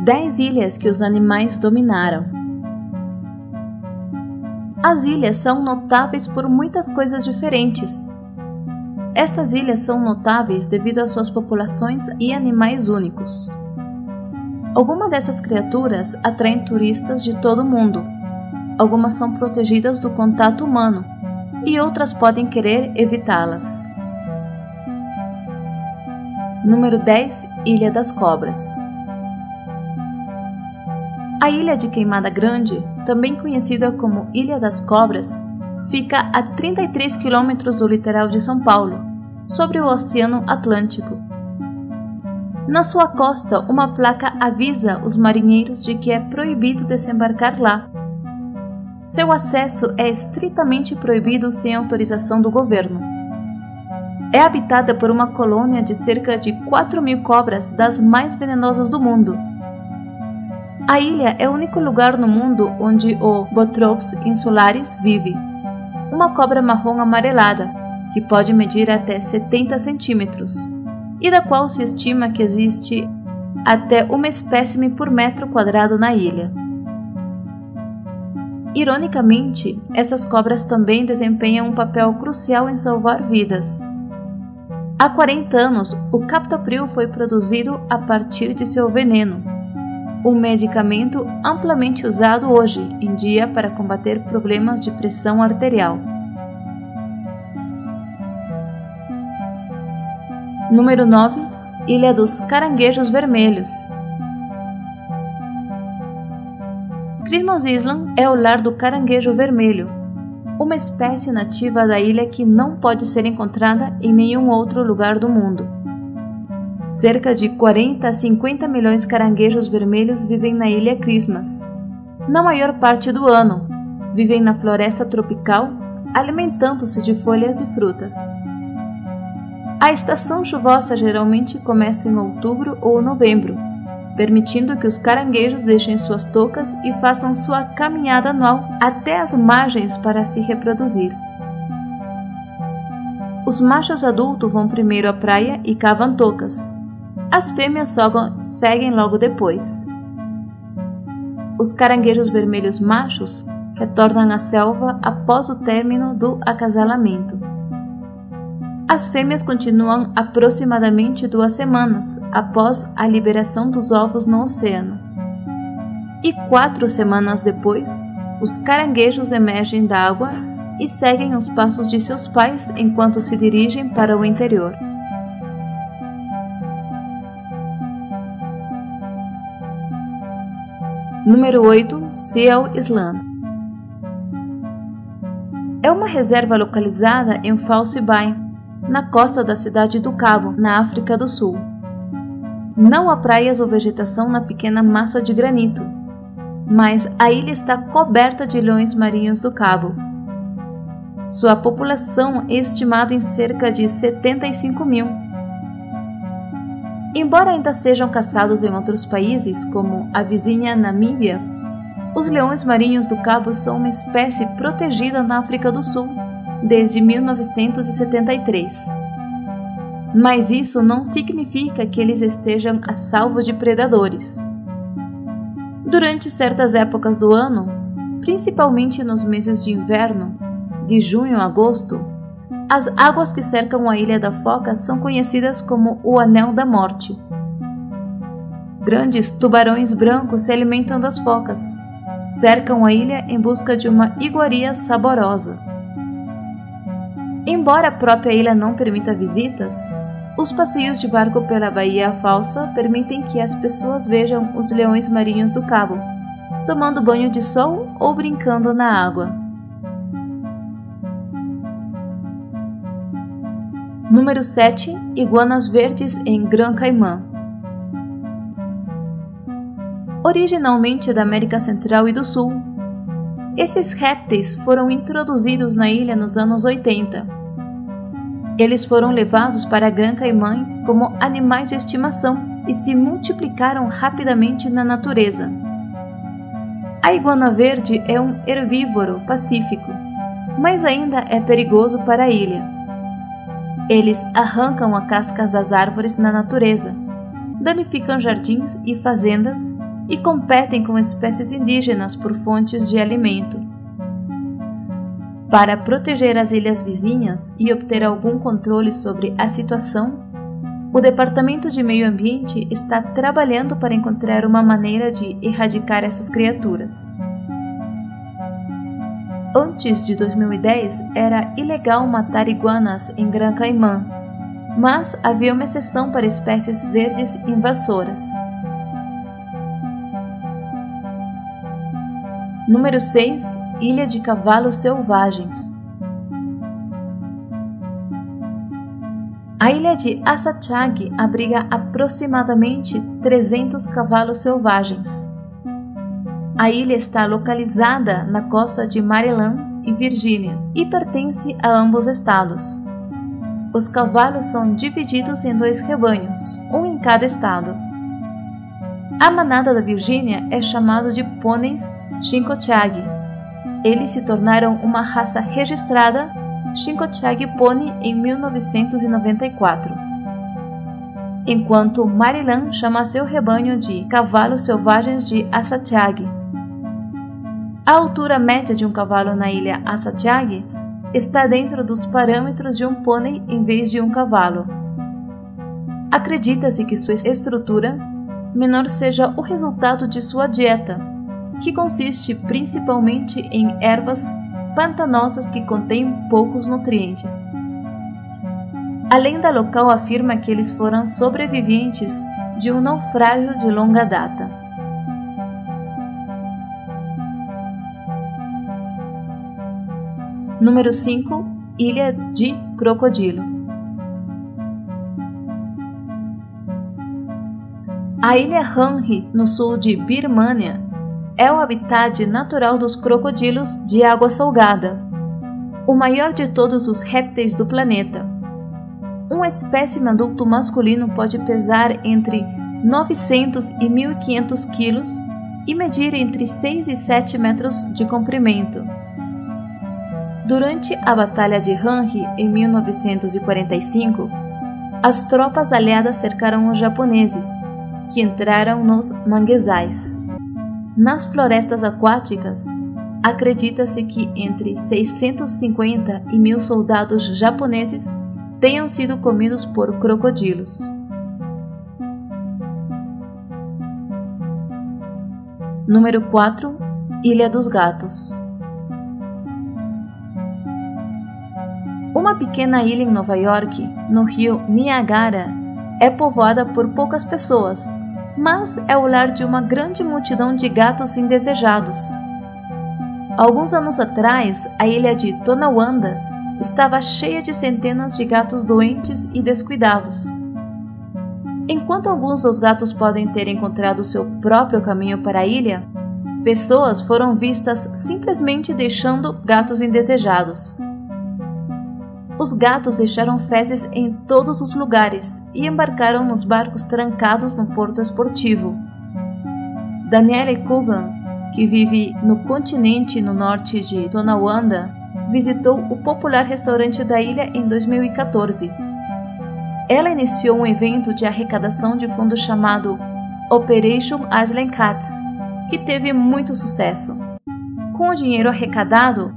10 ilhas que os animais dominaram. As ilhas são notáveis por muitas coisas diferentes. Estas ilhas são notáveis devido às suas populações e animais únicos. Algumas dessas criaturas atraem turistas de todo o mundo. Algumas são protegidas do contato humano e outras podem querer evitá-las. Número 10. Ilha das Cobras. A ilha de Queimada Grande, também conhecida como Ilha das Cobras, fica a 33 quilômetros do litoral de São Paulo, sobre o Oceano Atlântico. Na sua costa, uma placa avisa os marinheiros de que é proibido desembarcar lá. Seu acesso é estritamente proibido sem autorização do governo. É habitada por uma colônia de cerca de 4.000 cobras das mais venenosas do mundo. A ilha é o único lugar no mundo onde o Bothrops insularis vive, uma cobra marrom amarelada, que pode medir até 70 centímetros, e da qual se estima que existe até uma espécime por metro quadrado na ilha. Ironicamente, essas cobras também desempenham um papel crucial em salvar vidas. Há 40 anos, o captopril foi produzido a partir de seu veneno, um medicamento amplamente usado hoje em dia para combater problemas de pressão arterial. Número 9. Ilha dos Caranguejos Vermelhos. Christmas Island é o lar do caranguejo vermelho, uma espécie nativa da ilha que não pode ser encontrada em nenhum outro lugar do mundo. Cerca de 40 a 50 milhões de caranguejos vermelhos vivem na ilha Christmas. Na maior parte do ano, vivem na floresta tropical, alimentando-se de folhas e frutas. A estação chuvosa geralmente começa em outubro ou novembro, permitindo que os caranguejos deixem suas tocas e façam sua caminhada anual até as margens para se reproduzir. Os machos adultos vão primeiro à praia e cavam tocas. As fêmeas seguem logo depois. Os caranguejos vermelhos machos retornam à selva após o término do acasalamento. As fêmeas continuam aproximadamente 2 semanas após a liberação dos ovos no oceano. E 4 semanas depois, os caranguejos emergem da água e seguem os passos de seus pais enquanto se dirigem para o interior. Número 8. Seal Island. É uma reserva localizada em False Bay, na costa da cidade do Cabo, na África do Sul. Não há praias ou vegetação na pequena massa de granito, mas a ilha está coberta de leões marinhos do Cabo. Sua população é estimada em cerca de 75 mil. Embora ainda sejam caçados em outros países, como a vizinha Namíbia, os leões marinhos do Cabo são uma espécie protegida na África do Sul desde 1973. Mas isso não significa que eles estejam a salvo de predadores. Durante certas épocas do ano, principalmente nos meses de inverno, de junho a agosto, as águas que cercam a Ilha da Foca são conhecidas como o Anel da Morte. Grandes tubarões brancos se alimentam das focas, cercam a ilha em busca de uma iguaria saborosa. Embora a própria ilha não permita visitas, os passeios de barco pela Baía Falsa permitem que as pessoas vejam os leões marinhos do Cabo, tomando banho de sol ou brincando na água. Número 7. Iguanas verdes em Gran Caimán. Originalmente da América Central e do Sul, esses répteis foram introduzidos na ilha nos anos 80. Eles foram levados para Gran Caimán como animais de estimação e se multiplicaram rapidamente na natureza. A iguana verde é um herbívoro pacífico, mas ainda é perigoso para a ilha. Eles arrancam as cascas das árvores na natureza, danificam jardins e fazendas e competem com espécies indígenas por fontes de alimento. Para proteger as ilhas vizinhas e obter algum controle sobre a situação, o Departamento de Meio Ambiente está trabalhando para encontrar uma maneira de erradicar essas criaturas. Antes de 2010, era ilegal matar iguanas em Gran Caimán, mas havia uma exceção para espécies verdes invasoras. Número 6. Ilha de Cavalos Selvagens. A ilha de Asachag abriga aproximadamente 300 cavalos selvagens. A ilha está localizada na costa de Maryland e Virgínia e pertence a ambos estados. Os cavalos são divididos em 2 rebanhos, um em cada estado. A manada da Virgínia é chamada de pôneis Chincoteague. Eles se tornaram uma raça registrada Chincoteague Pony em 1994. Enquanto Maryland chama seu rebanho de cavalos selvagens de Asachag. A altura média de um cavalo na ilha Asachag está dentro dos parâmetros de um pônei em vez de um cavalo. Acredita-se que sua estrutura menor seja o resultado de sua dieta, que consiste principalmente em ervas pantanosas que contêm poucos nutrientes. A lenda local afirma que eles foram sobreviventes de um naufrágio de longa data. Número 5. Ilha de Crocodilo. A ilha Hanhi, no sul de Birmânia, é o habitat natural dos crocodilos de água salgada, o maior de todos os répteis do planeta. Um espécime adulto masculino pode pesar entre 900 e 1.500 quilos e medir entre 6 e 7 metros de comprimento. Durante a Batalha de Hanhi, em 1945, as tropas aliadas cercaram os japoneses, que entraram nos manguezais. Nas florestas aquáticas, acredita-se que entre 650 e 1.000 soldados japoneses tenham sido comidos por crocodilos. Número 4. Ilha dos Gatos. Uma pequena ilha em Nova York, no rio Niagara, é povoada por poucas pessoas, mas é o lar de uma grande multidão de gatos indesejados. Alguns anos atrás, a ilha de Tonawanda estava cheia de centenas de gatos doentes e descuidados. Enquanto alguns dos gatos podem ter encontrado seu próprio caminho para a ilha, pessoas foram vistas simplesmente deixando gatos indesejados. Os gatos deixaram fezes em todos os lugares e embarcaram nos barcos trancados no porto esportivo. Danielle Coogan, que vive no continente no norte de Tonawanda, visitou o popular restaurante da ilha em 2014. Ela iniciou um evento de arrecadação de fundos chamado Operation Island Cats, que teve muito sucesso. Com o dinheiro arrecadado,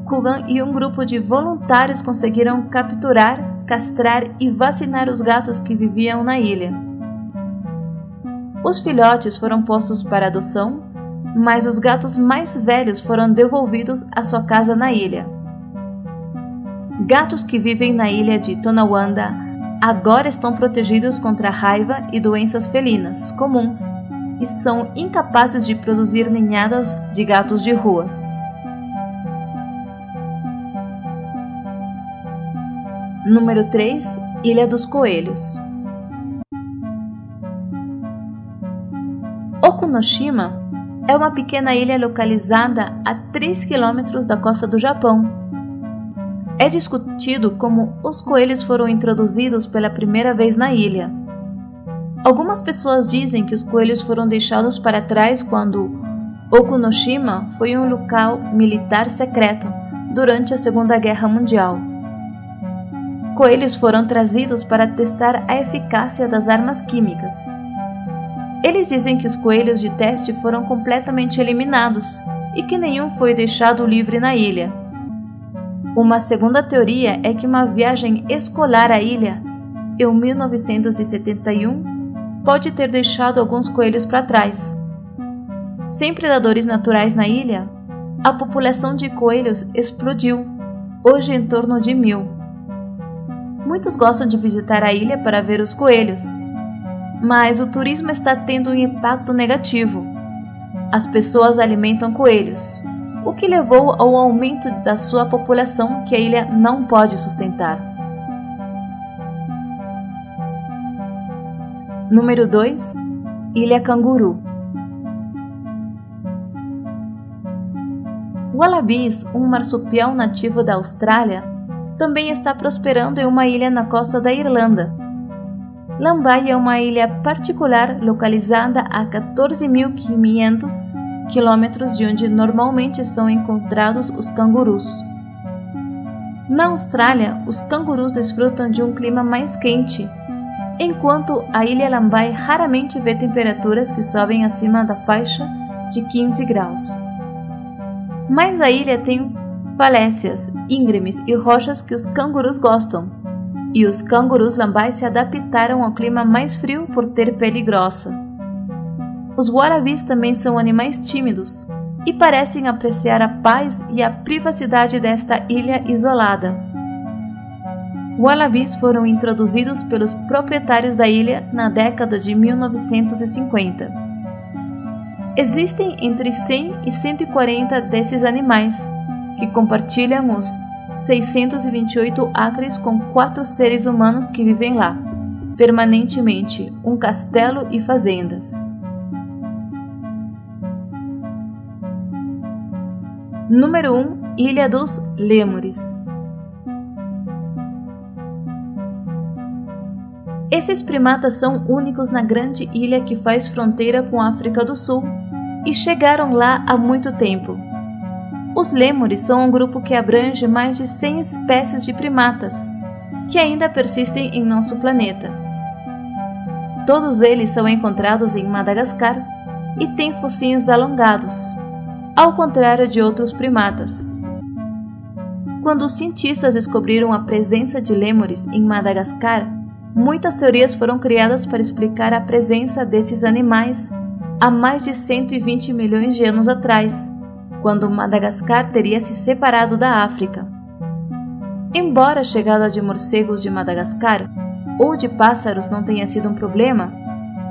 Coogan e um grupo de voluntários conseguiram capturar, castrar e vacinar os gatos que viviam na ilha. Os filhotes foram postos para adoção, mas os gatos mais velhos foram devolvidos à sua casa na ilha. Gatos que vivem na ilha de Tonawanda agora estão protegidos contra a raiva e doenças felinas comuns e são incapazes de produzir ninhadas de gatos de ruas. Número 3. Ilha dos Coelhos. Okunoshima é uma pequena ilha localizada a 3 quilômetros da costa do Japão. É discutido como os coelhos foram introduzidos pela primeira vez na ilha. Algumas pessoas dizem que os coelhos foram deixados para trás quando Okunoshima foi um local militar secreto durante a Segunda Guerra Mundial. Coelhos foram trazidos para testar a eficácia das armas químicas. Eles dizem que os coelhos de teste foram completamente eliminados e que nenhum foi deixado livre na ilha. Uma segunda teoria é que uma viagem escolar à ilha, em 1971, pode ter deixado alguns coelhos para trás. Sem predadores naturais na ilha, a população de coelhos explodiu, hoje em torno de 1000. Muitos gostam de visitar a ilha para ver os coelhos, mas o turismo está tendo um impacto negativo. As pessoas alimentam coelhos, o que levou ao aumento da sua população que a ilha não pode sustentar. Número 2. Ilha Canguru. Wallabies, um marsupial nativo da Austrália, também está prosperando em uma ilha na costa da Irlanda. Lambay é uma ilha particular localizada a 14.500 quilômetros de onde normalmente são encontrados os cangurus. Na Austrália, os cangurus desfrutam de um clima mais quente, enquanto a ilha Lambay raramente vê temperaturas que sobem acima da faixa de 15 graus. Mas a ilha tem falésias, íngremes e rochas que os cangurus gostam. E os cangurus Lambay se adaptaram ao clima mais frio por ter pele grossa. Os wallabies também são animais tímidos e parecem apreciar a paz e a privacidade desta ilha isolada. Wallabies foram introduzidos pelos proprietários da ilha na década de 1950. Existem entre 100 e 140 desses animais, que compartilham os 628 acres com 4 seres humanos que vivem lá, permanentemente, um castelo e fazendas. Número 1. Ilha dos Lêmures. Esses primatas são únicos na grande ilha que faz fronteira com a África do Sul e chegaram lá há muito tempo. Os lêmures são um grupo que abrange mais de 100 espécies de primatas, que ainda persistem em nosso planeta. Todos eles são encontrados em Madagascar e têm focinhos alongados, ao contrário de outros primatas. Quando os cientistas descobriram a presença de lêmures em Madagascar, muitas teorias foram criadas para explicar a presença desses animais há mais de 120 milhões de anos atrás, quando Madagascar teria se separado da África. Embora a chegada de morcegos de Madagascar ou de pássaros não tenha sido um problema,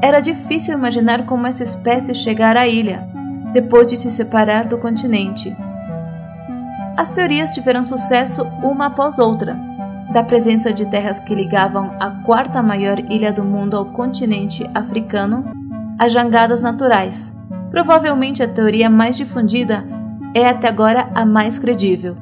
era difícil imaginar como essa espécie chegara à ilha, depois de se separar do continente. As teorias tiveram sucesso uma após outra, da presença de terras que ligavam a 4ª maior ilha do mundo ao continente africano, a jangadas naturais. Provavelmente a teoria mais difundida é até agora a mais credível.